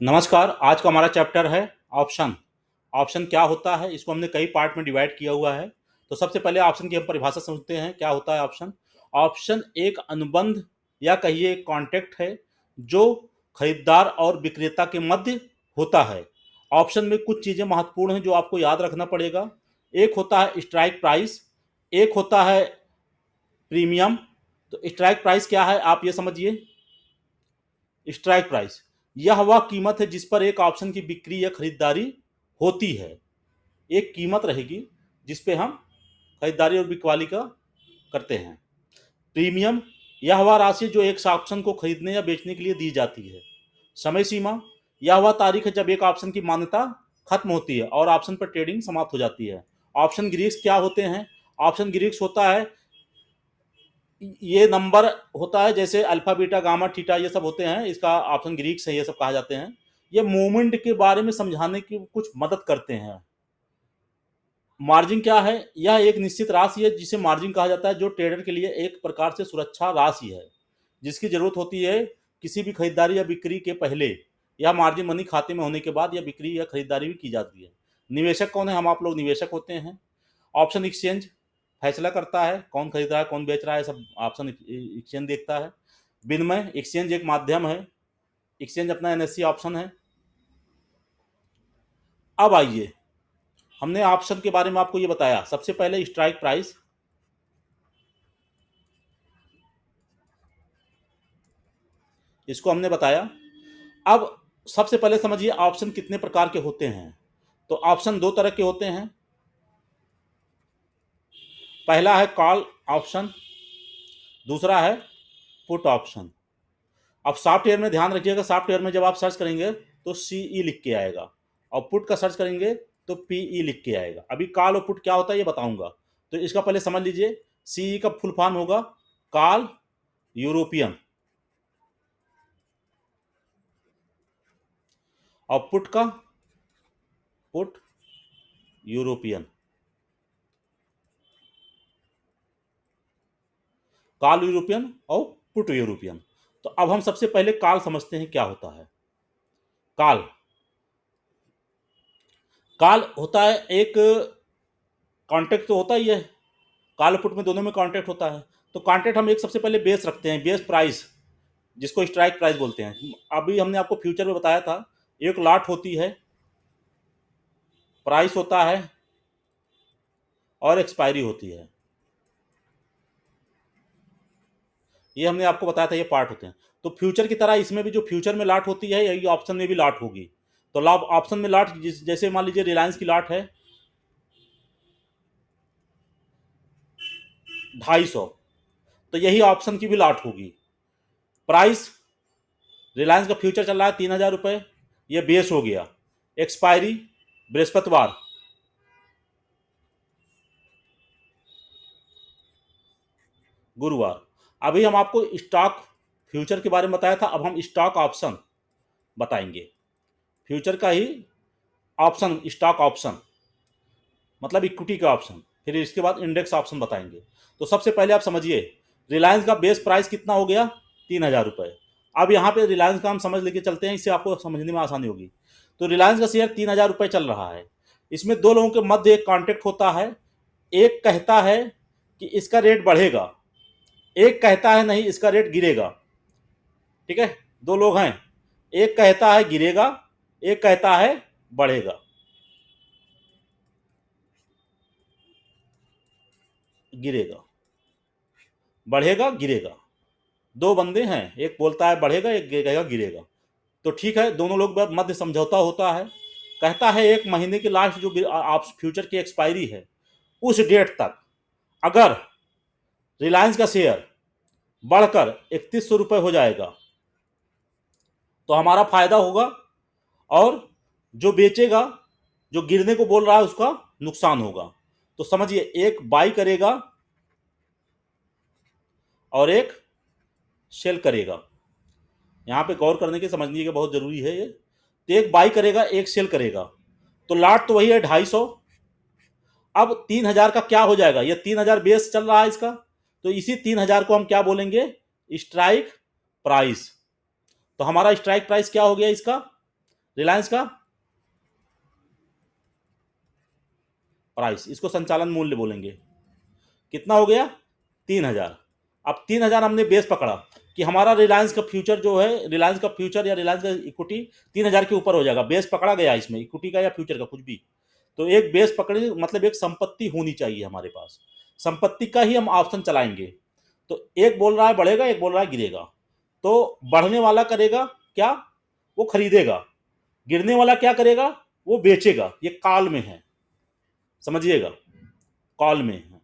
नमस्कार। आज का हमारा चैप्टर है ऑप्शन। ऑप्शन क्या होता है, इसको हमने कई पार्ट में डिवाइड किया हुआ है। तो सबसे पहले ऑप्शन की हम परिभाषा समझते हैं। क्या होता है ऑप्शन? ऑप्शन एक अनुबंध या कहिए एक कॉन्ट्रैक्ट है जो खरीदार और विक्रेता के मध्य होता है। ऑप्शन में कुछ चीज़ें महत्वपूर्ण हैं जो आपको याद रखना पड़ेगा। एक होता है स्ट्राइक प्राइस, एक होता है प्रीमियम। तो स्ट्राइक प्राइस क्या है आप ये समझिए। स्ट्राइक प्राइस यह वह कीमत है जिस पर एक ऑप्शन की बिक्री या खरीदारी होती है। एक कीमत रहेगी जिस पे हम खरीदारी और बिकवाली का करते हैं। प्रीमियम यह वह राशि जो एक ऑप्शन को खरीदने या बेचने के लिए दी जाती है। समय सीमा यह वह तारीख है जब एक ऑप्शन की मान्यता खत्म होती है और ऑप्शन पर ट्रेडिंग समाप्त हो जाती है। ऑप्शन ग्रीक्स क्या होते हैं? ऑप्शन ग्रीक्स होता है, ये नंबर होता है जैसे अल्फा बीटा गामा थीटा ये सब होते हैं, इसका ऑप्शन ग्रीक्स है, ये सब कहा जाते हैं। ये मूवमेंट के बारे में समझाने की कुछ मदद करते हैं। मार्जिन क्या है? यह एक निश्चित राशि है जिसे मार्जिन कहा जाता है, जो ट्रेडर के लिए एक प्रकार से सुरक्षा राशि है जिसकी जरूरत होती है किसी भी खरीदारी या बिक्री के पहले। यह मार्जिन मनी खाते में होने के बाद यह बिक्री या खरीदारी भी की जाती है। निवेशक कौन है? हम आप लोग निवेशक होते हैं। ऑप्शन एक्सचेंज फैसला करता है कौन खरीद रहा है कौन बेच रहा है, सब ऑप्शन एक्सचेंज देखता है। विनिमय एक्सचेंज एक माध्यम है, एक्सचेंज अपना एनएससी ऑप्शन है। अब आइए, हमने ऑप्शन के बारे में आपको ये बताया। सबसे पहले स्ट्राइक प्राइस, इसको हमने बताया। अब सबसे पहले समझिए ऑप्शन कितने प्रकार के होते हैं। तो ऑप्शन दो तरह के होते हैं। पहला है कॉल ऑप्शन, दूसरा है पुट ऑप्शन। अब सॉफ्टवेयर में ध्यान रखिएगा, सॉफ्टवेयर में जब आप सर्च करेंगे तो सीई लिख के आएगा और पुट का सर्च करेंगे तो पीई लिख के आएगा। अभी कॉल और पुट क्या होता है ये बताऊंगा। तो इसका पहले समझ लीजिए। सीई का फुल फॉर्म होगा कॉल यूरोपियन, और पुट का पुट यूरोपियन। कॉल यूरोपियन और पुट यूरोपियन। तो अब हम सबसे पहले कॉल समझते हैं क्या होता है। कॉल कॉल होता है एक कॉन्ट्रैक्ट, तो होता ही है। कॉल पुट में दोनों में कॉन्ट्रैक्ट होता है। तो कॉन्ट्रैक्ट हम एक सबसे पहले बेस रखते हैं, बेस प्राइस, जिसको स्ट्राइक प्राइस बोलते हैं। अभी हमने आपको फ्यूचर में बताया था, एक लॉट होती है, प्राइस होता है और एक्सपायरी होती है। ये हमने आपको बताया था, ये पार्ट होते हैं। तो फ्यूचर की तरह इसमें भी जो फ्यूचर में लॉट होती है यही ऑप्शन में भी लॉट होगी। तो लाभ ऑप्शन में लॉट जैसे मान लीजिए रिलायंस की लॉट है 250, तो यही ऑप्शन की भी लॉट होगी। प्राइस रिलायंस का फ्यूचर चल रहा है 3000 रुपये, ये बेस हो गया। एक्सपायरी बृहस्पतिवार, गुरुवार। अभी हम आपको स्टॉक फ्यूचर के बारे में बताया था, अब हम स्टॉक ऑप्शन बताएंगे। फ्यूचर का ही ऑप्शन स्टॉक ऑप्शन मतलब इक्विटी का ऑप्शन, फिर इसके बाद इंडेक्स ऑप्शन बताएंगे। तो सबसे पहले आप समझिए, रिलायंस का बेस प्राइस कितना हो गया? 3000 रुपये। अब यहाँ पे रिलायंस का हम समझ लेके चलते हैं, इससे आपको समझने में आसानी होगी। तो रिलायंस का शेयर 3000 रुपये चल रहा है। इसमें दो लोगों के मध्य एक कॉन्ट्रैक्ट होता है। एक कहता है कि इसका रेट बढ़ेगा, एक कहता है नहीं इसका रेट गिरेगा। ठीक है, दो लोग हैं, एक कहता है गिरेगा, एक कहता है बढ़ेगा। गिरेगा, बढ़ेगा, गिरेगा। दो बंदे हैं, एक बोलता है बढ़ेगा, एक कहेगा गिरेगा। तो ठीक है, दोनों लोग मध्य समझौता होता है। कहता है एक महीने की लास्ट जो आप फ्यूचर की एक्सपायरी है उस डेट तक अगर रिलायंस का शेयर बढ़कर 3100 रुपये हो जाएगा तो हमारा फायदा होगा, और जो बेचेगा, जो गिरने को बोल रहा है उसका नुकसान होगा। तो समझिए, एक बाई करेगा और एक सेल करेगा। यहां पे गौर करने की समझने की बहुत जरूरी है ये। तो एक बाई करेगा एक सेल करेगा, तो लाट तो वही है 250। अब 3000 का क्या हो जाएगा? ये 3000 बेस चल रहा है इसका, तो इसी 3000 को हम क्या बोलेंगे? Strike price. तो हमारा स्ट्राइक प्राइस क्या हो गया इसका? रिलायंस का प्राइस, इसको संचालन मूल्य बोलेंगे। कितना हो गया? 3,000। अब 3,000 हमने बेस पकड़ा कि हमारा रिलायंस का फ्यूचर जो है, रिलायंस का फ्यूचर या रिलायंस का इक्विटी 3,000 के ऊपर हो जाएगा। बेस पकड़ा गया इसमें, इक्विटी का या फ्यूचर का कुछ भी। तो एक बेस पकड़े, मतलब एक संपत्ति होनी चाहिए हमारे पास, संपत्ति का ही हम ऑप्शन चलाएंगे। तो एक बोल रहा है बढ़ेगा, एक बोल रहा है गिरेगा। तो बढ़ने वाला करेगा क्या? वो खरीदेगा। गिरने वाला क्या करेगा? वो बेचेगा। ये कॉल में है, समझिएगा, कॉल में है।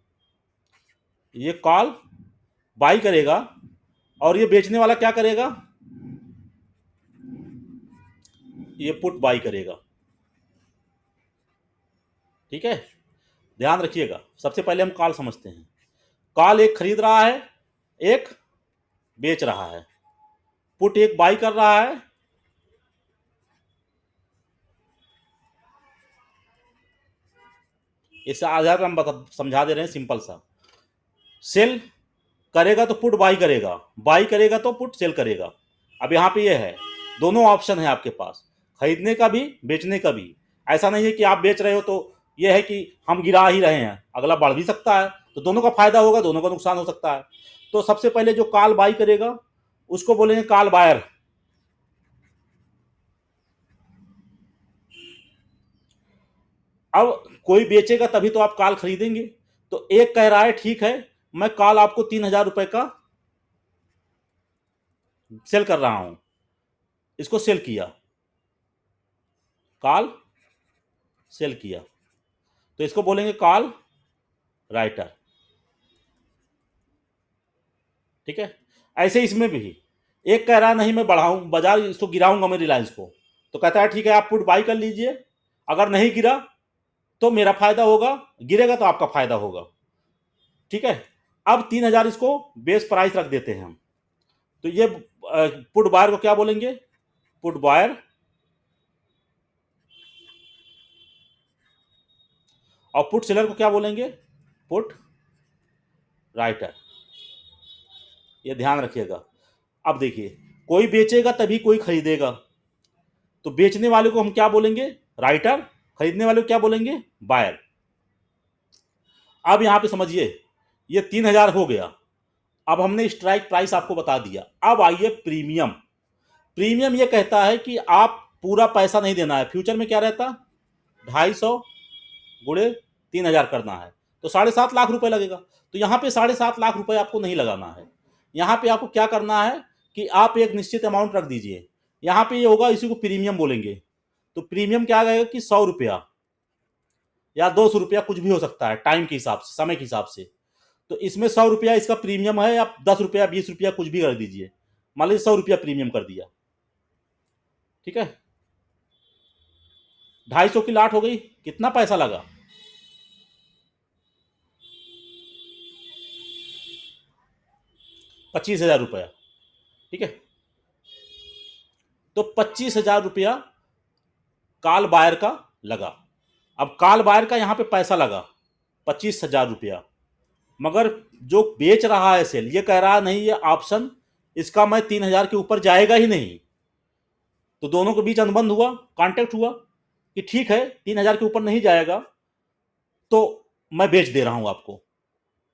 ये कॉल बाई करेगा और ये बेचने वाला क्या करेगा? ये पुट बाई करेगा। ठीक है, ध्यान रखिएगा। सबसे पहले हम कॉल समझते हैं। कॉल एक खरीद रहा है, एक बेच रहा है। पुट एक बाई कर रहा है, इससे आधार पर हम समझा दे रहे हैं सिंपल सा। सेल करेगा तो पुट बाई करेगा, बाई करेगा तो पुट सेल करेगा। अब यहाँ पे ये है, दोनों ऑप्शन है आपके पास, खरीदने का भी बेचने का भी। ऐसा नहीं है कि आप बेच रहे हो तो ये है कि हम गिरा ही रहे हैं, अगला बढ़ भी सकता है, तो दोनों का फायदा होगा, दोनों का नुकसान हो सकता है। तो सबसे पहले जो कॉल बाई करेगा उसको बोलेंगे कॉल बायर। अब कोई बेचेगा तभी तो आप कॉल खरीदेंगे। तो एक कह रहा है ठीक है, मैं कॉल आपको 3,000 रुपए का सेल कर रहा हूं, इसको सेल किया, कॉल सेल किया, तो इसको बोलेंगे कॉल राइटर। ठीक है, ऐसे इसमें भी एक कह रहा है नहीं मैं बढ़ाऊं बाजार, इसको गिराऊंगा मैं रिलायंस को, तो कहता है ठीक है आप पुट बाई कर लीजिए, अगर नहीं गिरा तो मेरा फायदा होगा, गिरेगा तो आपका फायदा होगा। ठीक है, अब 3,000 इसको बेस प्राइस रख देते हैं हम। तो ये पुट बायर को क्या बोलेंगे? Put buyer. और पुट सेलर को क्या बोलेंगे? Put writer. ये ध्यान रखिएगा। अब देखिए, कोई बेचेगा तभी कोई खरीदेगा, तो बेचने वाले को हम क्या बोलेंगे? राइटर। खरीदने वाले को क्या बोलेंगे? बायर। अब यहां पे समझिए, ये 3,000 हो गया। अब हमने स्ट्राइक प्राइस आपको बता दिया। अब आइए प्रीमियम। प्रीमियम ये कहता है कि आप पूरा पैसा नहीं देना है। फ्यूचर में क्या रहता? 250 गुणे 3,000 करना है, तो 7.5 लाख रुपए लगेगा। तो यहाँ पे 7.5 लाख रुपए आपको नहीं लगाना है। यहाँ पे आपको क्या करना है कि आप एक निश्चित अमाउंट रख दीजिए। यहाँ पे ये होगा, इसी को प्रीमियम बोलेंगे। तो प्रीमियम क्या आएगा कि 100 रुपया या 200 रुपया, कुछ भी हो सकता है, टाइम के हिसाब से, समय के हिसाब से। तो इसमें 100 रुपया इसका प्रीमियम है, आप 10 रुपया 20 रुपया कुछ भी कर दीजिए। मान लीजिए 100 रुपया प्रीमियम कर दिया। ठीक है, 250 की लाट हो गई, कितना पैसा लगा? 25,000 रुपया। ठीक है, तो 25,000 रुपया काल बायर का लगा। अब काल बायर का यहां पे पैसा लगा 25,000 रुपया, मगर जो बेच रहा है सेल, ये कह रहा नहीं ये ऑप्शन, इसका मैं 3,000 के ऊपर जाएगा ही नहीं। तो दोनों के बीच अनुबंध हुआ, कॉन्टेक्ट हुआ कि ठीक है 3,000 के ऊपर नहीं जाएगा, तो मैं बेच दे रहा हूं आपको,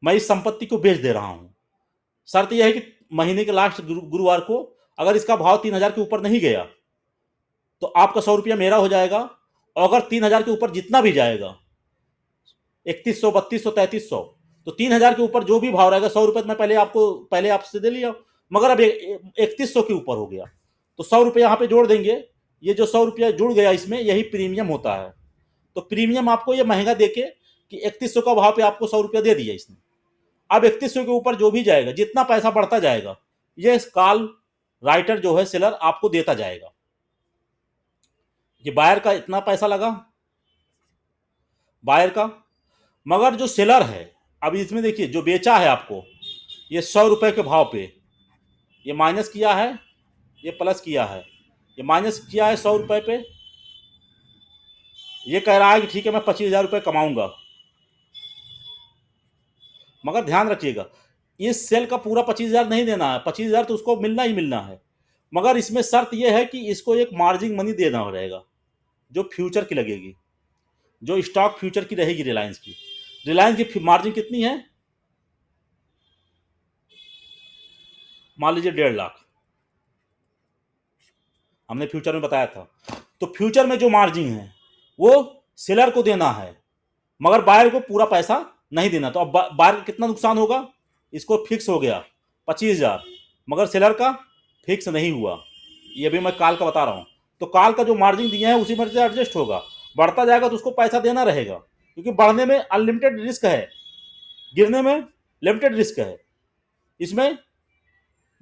मैं इस संपत्ति को बेच दे रहा हूं। शर्त यह है कि महीने के लास्ट गुरुवार को अगर इसका भाव 3,000 के ऊपर नहीं गया तो आपका 100 रुपया मेरा हो जाएगा। और अगर 3,000 के ऊपर जितना भी जाएगा, 3,100, 3,200, 3,300, तो 3,000 के ऊपर जो भी भाव रहेगा, 100 रुपये मैं पहले आपसे दे लिया, मगर अब 3,100 के ऊपर हो गया, तो 100 रुपये यहाँ पे जोड़ देंगे। ये जो 100 रुपया जुड़ गया इसमें, यही प्रीमियम होता है। तो प्रीमियम आपको ये महंगा देके कि 3,100 का भाव पे आपको 100 रुपया दे दिया इसने। अब 3,100 के ऊपर जो भी जाएगा, जितना पैसा बढ़ता जाएगा, ये कॉल राइटर जो है सेलर आपको देता जाएगा कि बायर का इतना पैसा लगा, बायर का। मगर जो सेलर है, अब इसमें देखिए जो बेचा है आपको, ये 100 रुपए के भाव पे ये माइनस किया है, ये प्लस किया है, ये माइनस किया है 100 रुपए पे। ये कह रहा है कि ठीक है मैं 25,000 रुपये कमाऊंगा, मगर ध्यान रखिएगा इस सेल का पूरा 25,000 नहीं देना है। 25,000 तो उसको मिलना ही मिलना है, मगर इसमें शर्त यह है कि इसको एक मार्जिन मनी देना रहेगा जो फ्यूचर की लगेगी, जो स्टॉक फ्यूचर की रहेगी रिलायंस की। रिलायंस की मार्जिन कितनी है, मान लीजिए 1.5 लाख, हमने फ्यूचर में बताया था। तो फ्यूचर में जो मार्जिन है वो सेलर को देना है, मगर बायर को पूरा पैसा नहीं देना। तो अब बायर कितना नुकसान होगा, इसको फिक्स हो गया 25,000, मगर सेलर का फिक्स नहीं हुआ, ये भी मैं काल का बता रहा हूं। तो काल का जो मार्जिन दिया है उसी में से एडजस्ट होगा, बढ़ता जाएगा तो उसको पैसा देना रहेगा, क्योंकि बढ़ने में अनलिमिटेड रिस्क है, गिरने में लिमिटेड रिस्क है। इसमें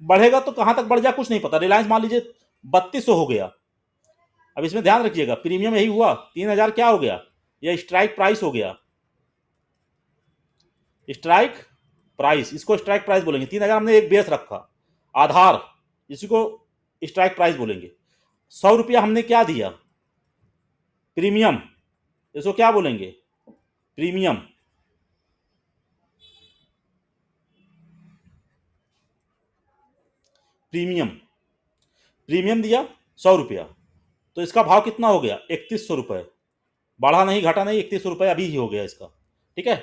बढ़ेगा तो कहां तक बढ़ जाए कुछ नहीं पता। रिलायंस मान लीजिए 3200 हो गया, अब इसमें ध्यान रखिएगा प्रीमियम यही हुआ 3000 क्या हो गया, यह स्ट्राइक प्राइस हो गया, स्ट्राइक प्राइस, इसको स्ट्राइक प्राइस बोलेंगे। 3000 हमने एक बेस रखा, आधार, इसी को स्ट्राइक प्राइस बोलेंगे। 100 रुपया हमने क्या दिया, प्रीमियम, इसको क्या बोलेंगे, प्रीमियम। प्रीमियम प्रीमियम दिया 100 रुपया, तो इसका भाव कितना हो गया 3100 रुपये, बढ़ा नहीं घटा नहीं, 3100 रुपये अभी ही हो गया इसका, ठीक है।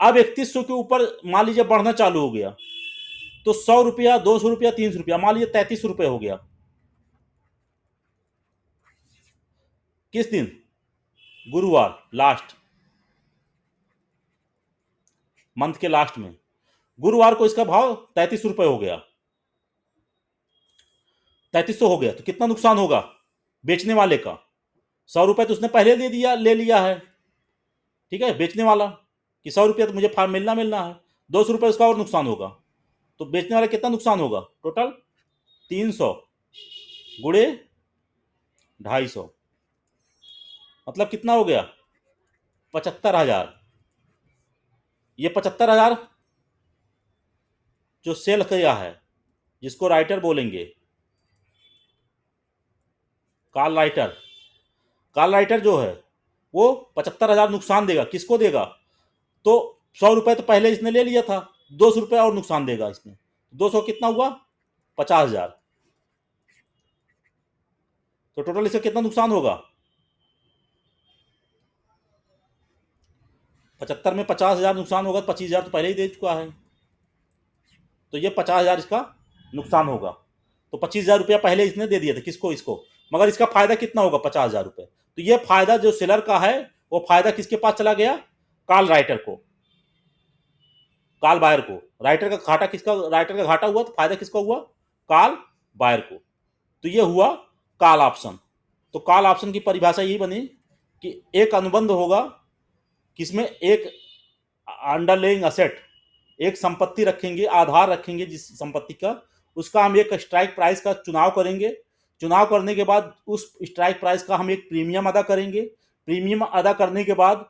अब 3100 के ऊपर मान लीजिए बढ़ना चालू हो गया, तो 100 रुपया, 200 रुपया, 300 रुपया, मान लीजिए 3300 रुपये हो गया। किस दिन, गुरुवार, लास्ट मंथ के लास्ट में गुरुवार को इसका भाव 3300 रुपये हो गया, 3300 हो गया। तो कितना नुकसान होगा बेचने वाले का, 100 रुपये तो उसने पहले दे दिया, ले लिया है, ठीक है, बेचने वाला कि 100 रुपया तो मुझे मिलना मिलना है, 200 रुपये उसका और नुकसान होगा। तो बेचने वाला कितना नुकसान होगा, टोटल 300 गुणे 250, मतलब कितना हो गया 75,000। ये 75,000 जो सेल किया है, जिसको राइटर बोलेंगे, कॉल राइटर, कॉल राइटर जो है वो 75,000 नुकसान देगा। किसको देगा, तो 100 रुपये तो पहले इसने ले लिया था, 200 रुपये और नुकसान देगा इसमें, 200 कितना हुआ 50,000। तो टोटल इसका कितना नुकसान होगा, 75 में 50,000 नुकसान होगा, 25,000 तो पहले ही दे चुका है, तो ये 50,000 इसका नुकसान होगा। तो 25,000 रुपया पहले इसने दे दिया था, किसको, इसको, मगर इसका फायदा कितना होगा 50,000 रुपये। तो ये फायदा जो सेलर का है वो फायदा किसके पास चला गया, कॉल राइटर को, कॉल बायर को। राइटर का घाटा किसका, राइटर का घाटा हुआ तो फायदा किसका हुआ, कॉल बायर को। तो ये हुआ कॉल ऑप्शन। तो कॉल ऑप्शन की परिभाषा यही बनी कि एक अनुबंध होगा किसमें एक अंडरलेइंग असेट, एक संपत्ति रखेंगे, आधार रखेंगे जिस संपत्ति का, उसका हम एक स्ट्राइक प्राइस का चुनाव करेंगे। चुनाव करने के बाद उस स्ट्राइक प्राइस का हम एक प्रीमियम अदा करेंगे। प्रीमियम अदा करने के बाद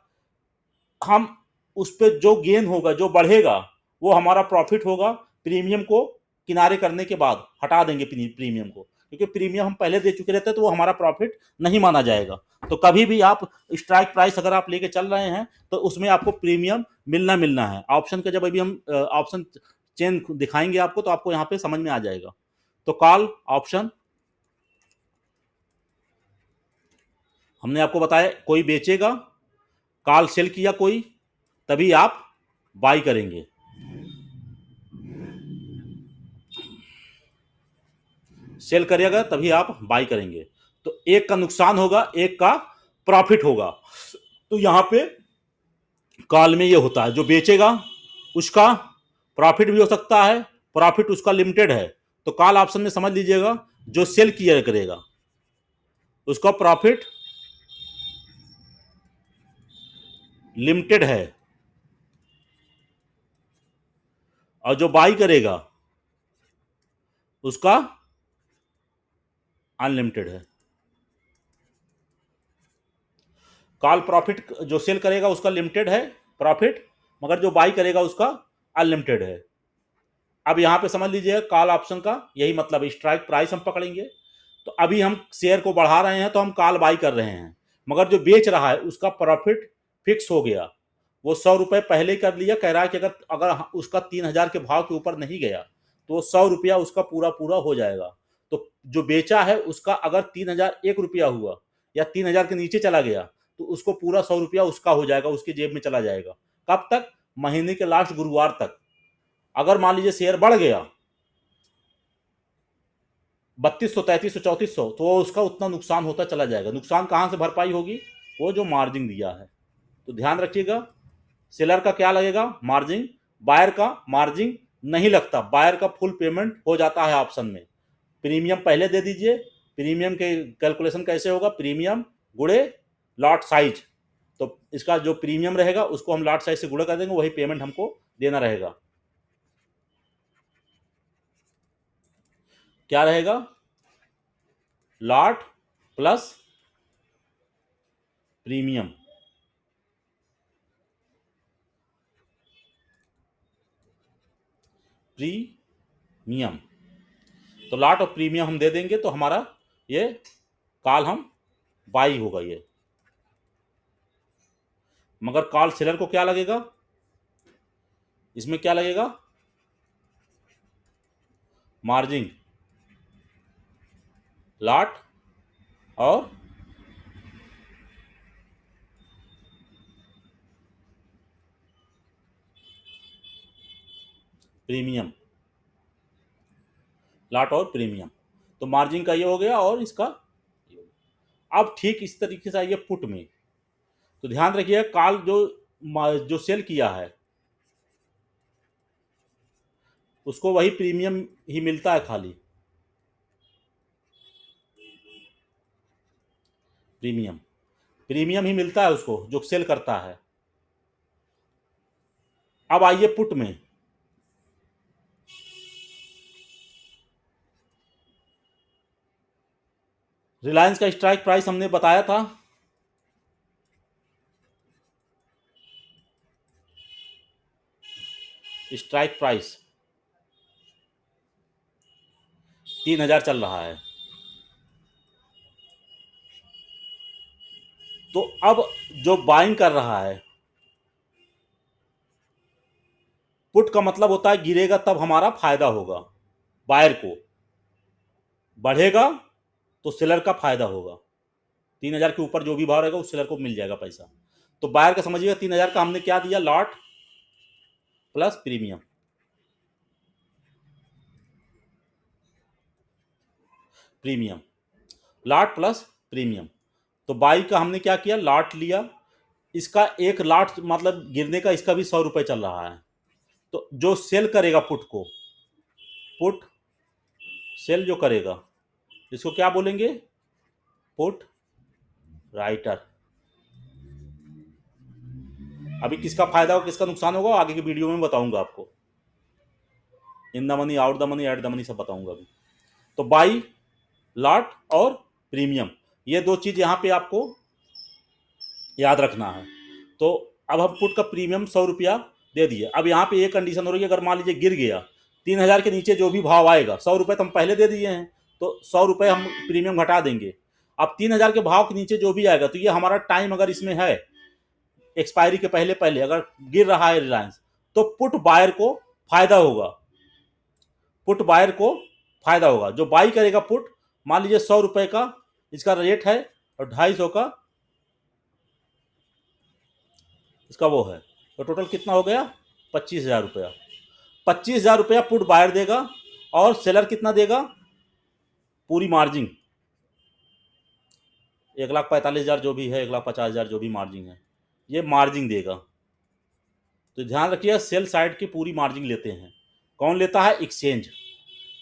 हम उस पर जो गेन होगा, जो बढ़ेगा, वो हमारा प्रॉफिट होगा। प्रीमियम को किनारे करने के बाद हटा देंगे प्रीमियम को, क्योंकि प्रीमियम हम पहले दे चुके रहते हैं तो वो हमारा प्रॉफिट नहीं माना जाएगा। तो कभी भी आप स्ट्राइक प्राइस अगर आप लेके चल रहे हैं तो उसमें आपको प्रीमियम मिलना मिलना है। ऑप्शन का जब अभी हम ऑप्शन चेन दिखाएंगे आपको तो आपको यहाँ पे समझ में आ जाएगा। तो कॉल ऑप्शन हमने आपको बताया, कोई बेचेगा, कॉल सेल किया कोई, तभी आप बाई करेंगे। सेल करेगा तभी आप बाई करेंगे। तो एक का नुकसान होगा, एक का प्रॉफिट होगा। तो यहां पे कॉल में ये होता है, जो बेचेगा उसका प्रॉफिट भी हो सकता है, प्रॉफिट उसका लिमिटेड है। तो कॉल ऑप्शन में समझ लीजिएगा, जो सेल किया करेगा उसका प्रॉफिट लिमिटेड है, और जो बाई करेगा उसका अनलिमिटेड है। कॉल प्रॉफिट, जो सेल करेगा उसका लिमिटेड है प्रॉफिट, मगर जो बाई करेगा उसका अनलिमिटेड है। अब यहां पे समझ लीजिए कॉल ऑप्शन का यही मतलब है, स्ट्राइक प्राइस हम पकड़ेंगे। तो अभी हम शेयर को बढ़ा रहे हैं तो हम कॉल बाई कर रहे हैं, मगर जो बेच रहा है उसका प्रॉफिट फिक्स हो गया। वो 100 रुपये पहले ही कर लिया, कह रहा है कि अगर अगर उसका 3,000 के भाव के ऊपर नहीं गया तो 100 रुपया उसका पूरा पूरा हो जाएगा। तो जो बेचा है उसका अगर 3001 रुपया हुआ या 3000 के नीचे चला गया तो उसको पूरा 100 रुपया उसका हो जाएगा, उसके जेब में चला जाएगा। कब तक? महीने के लास्ट गुरुवार तक। अगर मान लीजिए शेयर बढ़ गया 3200, 3300, 3400, तो उसका उतना नुकसान होता चला जाएगा। नुकसान कहां से भरपाई होगी? वो जो मार्जिन दिया है। तो ध्यान रखिएगा, सेलर का क्या लगेगा? मार्जिन। बायर का मार्जिन नहीं लगता, बायर का फुल पेमेंट हो जाता है ऑप्शन में। प्रीमियम पहले दे दीजिए। प्रीमियम के कैलकुलेशन कैसे होगा? प्रीमियम गुणे लॉट साइज। तो इसका जो प्रीमियम रहेगा उसको हम लॉट साइज से गुणा कर देंगे, वही पेमेंट हमको देना रहेगा। क्या रहेगा? Lot plus premium. प्रीमियम तो लॉट और प्रीमियम हम दे देंगे, तो हमारा ये कॉल हम बाई होगा ये। मगर कॉल सेलर को क्या लगेगा? इसमें क्या लगेगा? मार्जिन, लॉट और प्रीमियम। लॉट और प्रीमियम, तो मार्जिन का ये हो गया और इसका ये हो गया। अब ठीक इस तरीके से आइए पुट में। तो ध्यान रखिए, कॉल जो सेल किया है उसको वही प्रीमियम ही मिलता है, खाली प्रीमियम प्रीमियम ही मिलता है उसको जो सेल करता है। अब आइए पुट में। रिलायंस का स्ट्राइक प्राइस हमने बताया था, स्ट्राइक प्राइस 3000 चल रहा है। तो अब जो बाइंग कर रहा है, पुट का मतलब होता है गिरेगा तब हमारा फायदा होगा बायर को, बढ़ेगा तो सेलर का फायदा होगा। 3000 के ऊपर जो भी भाव रहेगा उस सेलर को मिल जाएगा पैसा। तो बायर का समझिएगा 3000 का हमने क्या दिया? Lot plus premium. Premium, lot plus premium. तो बाई का हमने क्या किया? लॉट लिया। इसका एक लॉट मतलब गिरने का, इसका भी 100 रुपए चल रहा है। तो जो सेल करेगा पुट को, पुट सेल जो करेगा इसको क्या बोलेंगे? Put writer. अभी किसका फायदा होगा किसका नुकसान होगा आगे की वीडियो में बताऊंगा आपको। In the money, out the money, at the money सब बताऊंगा अभी। तो बाई, लॉट और प्रीमियम, ये दो चीज यहां पे आपको याद रखना है। तो अब हम पुट का प्रीमियम 100 रुपया दे दिए। अब यहाँ पे एक कंडीशन हो रही है, अगर मान लीजिए गिर गया 3000 के नीचे जो भी भाव आएगा, 100 रुपये तो हम पहले दे दिए हैं, तो 100 रुपये हम प्रीमियम घटा देंगे। अब 3000 के भाव के नीचे जो भी आएगा, तो ये हमारा टाइम अगर इसमें है एक्सपायरी के पहले पहले अगर गिर रहा है रिलायंस, तो पुट बायर को फायदा होगा। पुट बायर को फायदा होगा। जो बाई करेगा पुट, मान लीजिए 100 रुपये का इसका रेट है और 250 का इसका वो है, तो टोटल कितना हो गया? 25,000 रुपया। 25,000 रुपया पुट बायर देगा और सेलर कितना देगा? पूरी मार्जिन 1,45,000 जो भी है, 1,50,000 जो भी मार्जिन है, ये मार्जिन देगा। तो ध्यान रखिए, सेल साइड की पूरी मार्जिन लेते हैं। कौन लेता है? एक्सचेंज,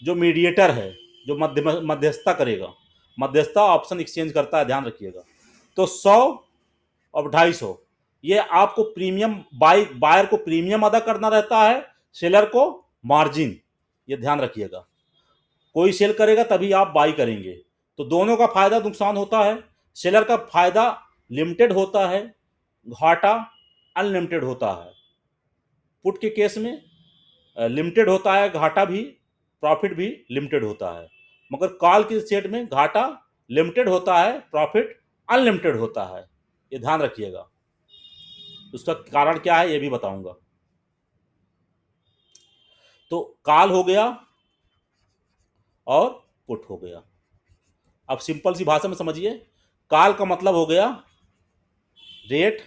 जो मीडिएटर है, जो मध्यस्थता करेगा। मध्यस्थता ऑप्शन एक्सचेंज करता है, ध्यान रखिएगा। तो 100 और 250, ये आपको प्रीमियम, बायर को प्रीमियम अदा करना रहता है, सेलर को मार्जिन। ये ध्यान रखिएगा, कोई सेल करेगा तभी आप बाई करेंगे। तो दोनों का फायदा नुकसान होता है। सेलर का फायदा लिमिटेड होता है, घाटा अनलिमिटेड होता है। पुट के केस में लिमिटेड होता है घाटा भी, प्रॉफिट भी लिमिटेड होता है। मगर कॉल के सेट में घाटा लिमिटेड होता है, प्रॉफिट अनलिमिटेड होता है। ये ध्यान रखिएगा। उसका कारण क्या है ये भी बताऊंगा। तो कॉल हो गया और पुट हो गया। अब सिंपल सी भाषा में समझिए, काल का मतलब हो गया रेट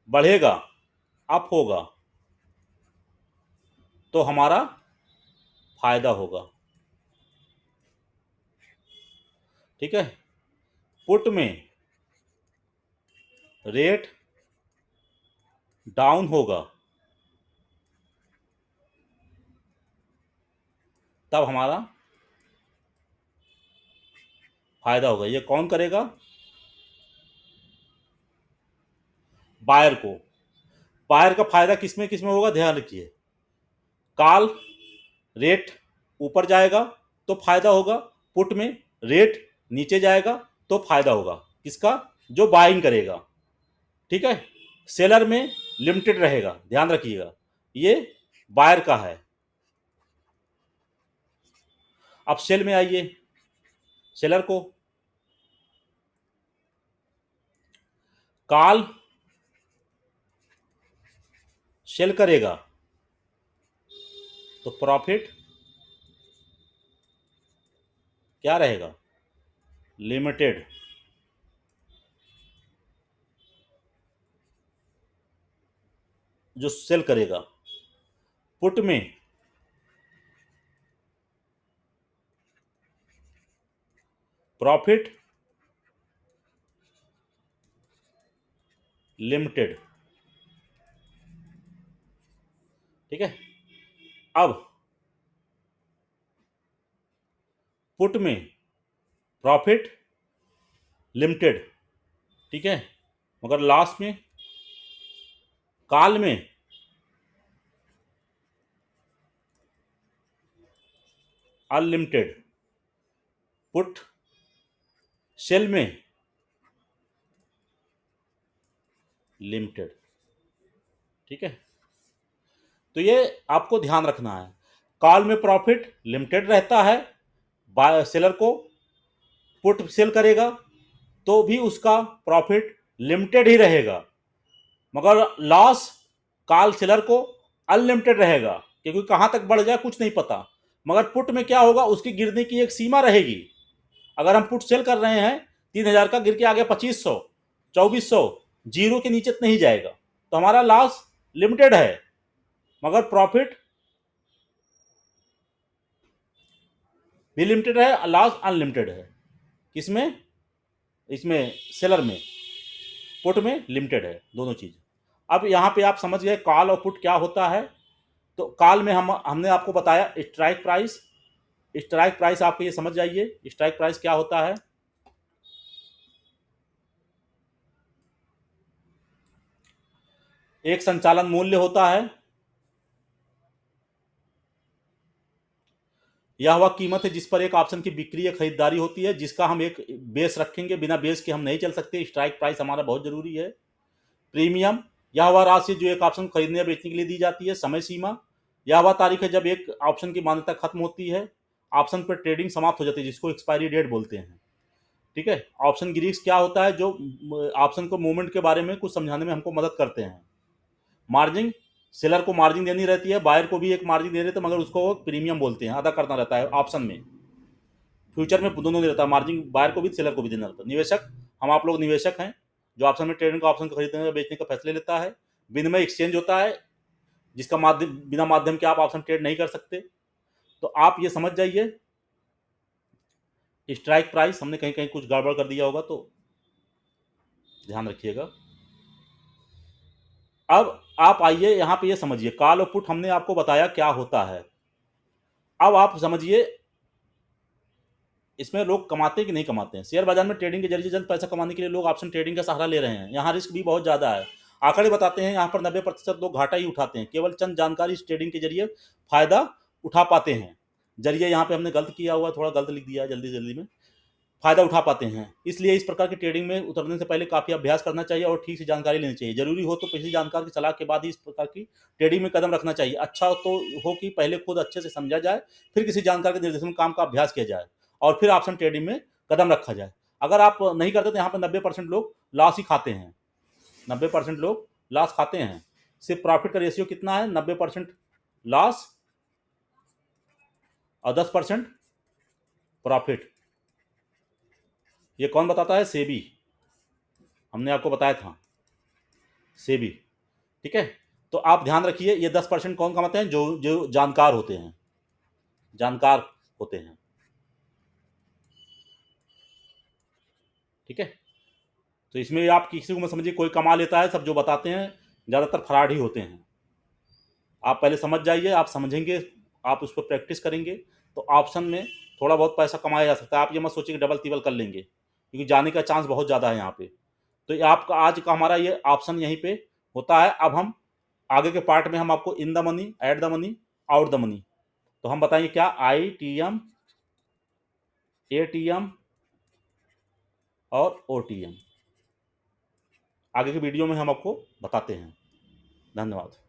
बढ़ेगा, अप होगा तो हमारा फायदा होगा। ठीक है। पुट में रेट डाउन होगा तब हमारा फायदा होगा। ये कौन करेगा? बायर को। बायर का फायदा किसमें किसमें होगा, ध्यान रखिए। काल रेट ऊपर जाएगा तो फायदा होगा, पुट में रेट नीचे जाएगा तो फायदा होगा। किसका? जो बाइंग करेगा। ठीक है। सेलर में लिमिटेड रहेगा, ध्यान रखिएगा, ये बायर का है। अब सेल में आइए, सेलर को काल सेल करेगा तो प्रॉफिट क्या रहेगा? लिमिटेड। जो सेल करेगा। पुट में प्रॉफिट लिमिटेड। ठीक है। अब पुट में प्रॉफिट लिमिटेड, ठीक है, मगर लास्ट में काल में अनलिमिटेड। पुट सेल में लिमिटेड। ठीक है। तो ये आपको ध्यान रखना है, कॉल में प्रॉफिट लिमिटेड रहता है, बाय सेलर को पुट सेल करेगा तो भी उसका प्रॉफिट लिमिटेड ही रहेगा, मगर लॉस कॉल सेलर को अनलिमिटेड रहेगा, क्योंकि कहां तक बढ़ जाए कुछ नहीं पता। मगर पुट में क्या होगा, उसकी गिरने की एक सीमा रहेगी। अगर हम पुट सेल कर रहे हैं 3,000 का, गिर के आगे 2,500 2,400, जीरो के नीचे नहीं जाएगा तो हमारा लॉस लिमिटेड है, मगर प्रॉफिट भी लिमिटेड है, लॉस अनलिमिटेड है। किसमें? इसमें सेलर में। पुट में लिमिटेड है, दोनों चीज। अब यहां पे आप समझ गए कॉल और पुट क्या होता है। तो कॉल में हमने आपको बताया स्ट्राइक प्राइस। स्ट्राइक प्राइस आपको ये समझ जाइए, स्ट्राइक प्राइस क्या होता है। एक संचालन मूल्य होता है, यह वह कीमत है जिस पर एक ऑप्शन की बिक्री या खरीदारी होती है, जिसका हम एक बेस रखेंगे, बिना बेस के हम नहीं चल सकते। स्ट्राइक प्राइस हमारा बहुत जरूरी है। प्रीमियम, यह वह राशि जो एक ऑप्शन खरीदने या बेचने के लिए दी जाती है। समय सीमा, यह वह तारीख है जब एक ऑप्शन की मान्यता खत्म होती है, ऑप्शन पर ट्रेडिंग समाप्त हो जाती है, जिसको एक्सपायरी डेट बोलते हैं। ठीक है। ऑप्शन ग्रीक्स क्या होता है, जो ऑप्शन को मूवमेंट के बारे में कुछ समझाने में हमको मदद करते हैं। मार्जिन, सेलर को मार्जिन देनी रहती है, बायर को भी एक मार्जिन दे रहे थे, मगर उसको प्रीमियम बोलते हैं, अदा करना रहता है ऑप्शन में। फ्यूचर में दोनों नहीं रहता, मार्जिन बायर को भी सेलर को भी देना रहता है। निवेशक, हम आप लोग निवेशक हैं, जो ऑप्शन में ट्रेडिंग का ऑप्शन को खरीदने या बेचने का फैसले लेता है। विनिमय, एक्सचेंज होता है, जिसका माध्यम, बिना माध्यम के आप ऑप्शन ट्रेड नहीं कर सकते। तो आप ये समझ जाइए, स्ट्राइक प्राइस हमने कहीं कहीं कुछ गड़बड़ कर दिया होगा तो ध्यान रखिएगा। अब आप आइए यहां पे ये समझिए, कॉल और पुट हमने आपको बताया क्या होता है। अब आप समझिए इसमें लोग कमाते हैं कि नहीं कमाते हैं। शेयर बाजार में ट्रेडिंग के जरिए जल्द पैसा कमाने के लिए लोग ऑप्शन ट्रेडिंग का सहारा ले रहे हैं। यहाँ रिस्क भी बहुत ज़्यादा है। आंकड़े बताते हैं यहाँ पर 90% लोग घाटा ही उठाते हैं। केवल चंद जानकारी इस ट्रेडिंग के जरिए फायदा उठा पाते हैं। जरिए यहाँ पे हमने गलत किया हुआ, थोड़ा गलत लिख दिया जल्दी जल्दी में। फायदा उठा पाते हैं, इसलिए इस प्रकार की ट्रेडिंग में उतरने से पहले काफ़ी अभ्यास करना चाहिए और ठीक से जानकारी लेनी चाहिए। जरूरी हो तो किसी जानकार की सलाह के बाद ही इस प्रकार की ट्रेडिंग में कदम रखना चाहिए। अच्छा तो हो कि पहले खुद अच्छे से समझा जाए, फिर किसी जानकार के निर्देशन में काम का अभ्यास किया जाए और फिर ऑप्शन ट्रेडिंग में कदम रखा जाए। अगर आप नहीं करते तो यहाँ पर 90% लोग लॉस ही खाते हैं। 90% लोग लॉस खाते हैं। सिर्फ प्रॉफिट का रेशियो कितना है? 90% लॉस और 10% प्रॉफिट। ये कौन बताता है? सेबी, हमने आपको बताया था, सेबी। ठीक है, तो आप ध्यान रखिए, ये 10% कौन कमाते हैं? जो जो जानकार होते हैं, जानकार होते हैं। ठीक है, तो इसमें आप किसी को मत समझिए कोई कमा लेता है, सब जो बताते हैं ज़्यादातर फ्रॉड ही होते हैं। आप पहले समझ जाइए, आप समझेंगे, आप उस पर प्रैक्टिस करेंगे तो ऑप्शन में थोड़ा बहुत पैसा कमाया जा सकता है। आप ये मत सोचिए कि डबल तिबल कर लेंगे, क्योंकि जाने का चांस बहुत ज़्यादा है यहाँ पे। तो ये आपका आज का हमारा ये ऑप्शन यहीं पे होता है। अब हम आगे के पार्ट में हम आपको in the money, at the money, out the money, तो हम बताएंगे क्या? ITM, ATM और OTM आगे के वीडियो में हम आपको बताते हैं। धन्यवाद।